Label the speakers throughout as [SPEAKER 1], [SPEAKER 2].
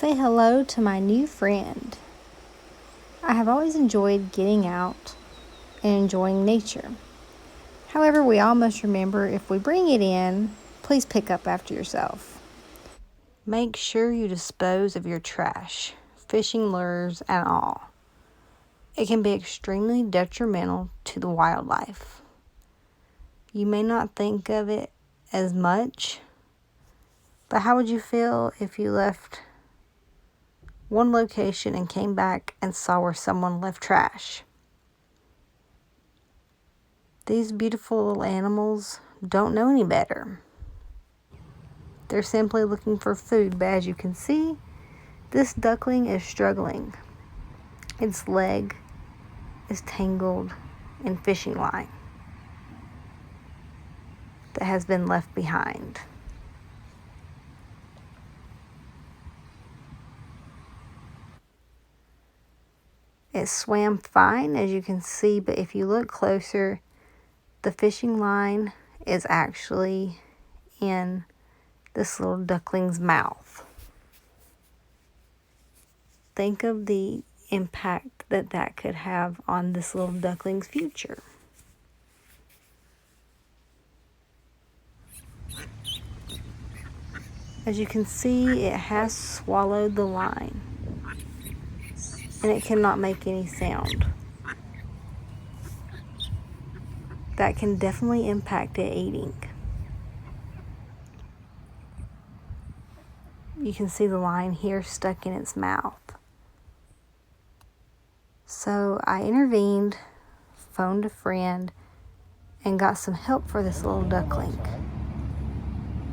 [SPEAKER 1] say hello to my new friend. I have always enjoyed getting out and enjoying nature. However, we all must remember if we bring it in, please pick up after yourself. Make sure you dispose of your trash, fishing lures and all. It can be extremely detrimental to the wildlife. You may not think of it as much, but how would you feel if you left one location and came back and saw where someone left trash? These beautiful little animals don't know any better. They're simply looking for food, but as you can see, this duckling is struggling. Its leg is tangled in fishing line that has been left behind. It swam fine, as you can see, but if you look closer, the fishing line is actually in this little duckling's mouth. Think of the impact that could have on this little duckling's future. As you can see, it has swallowed the line, and it cannot make any sound. That can definitely impact it eating. You can see the line here stuck in its mouth. So I intervened, phoned a friend, and got some help for this little duckling.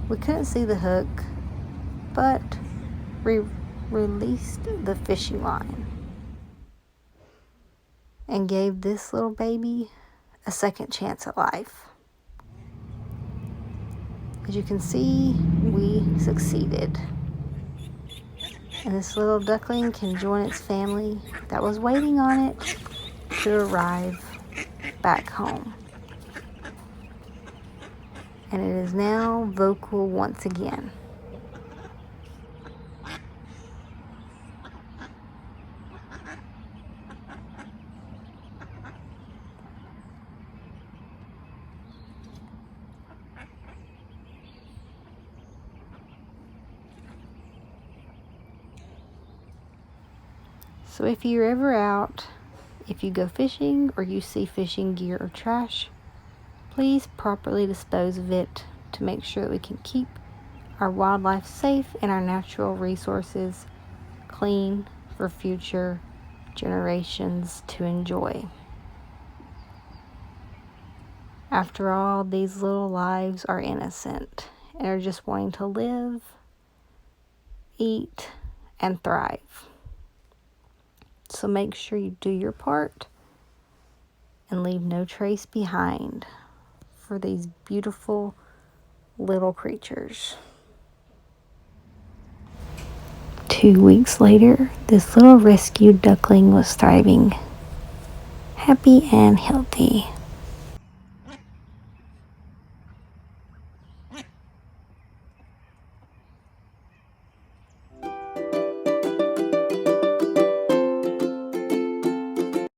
[SPEAKER 1] We couldn't see the hook, but we released the fishing line and gave this little baby a second chance at life. As you can see, we succeeded. And this little duckling can join its family that was waiting on it to arrive back home. And it is now vocal once again. So if you're ever out, if you go fishing or you see fishing gear or trash, please properly dispose of it to make sure that we can keep our wildlife safe and our natural resources clean for future generations to enjoy. After all, these little lives are innocent and are just wanting to live, eat, and thrive. So make sure you do your part and leave no trace behind for these beautiful little creatures. 2 weeks later, this little rescued duckling was thriving, happy and healthy.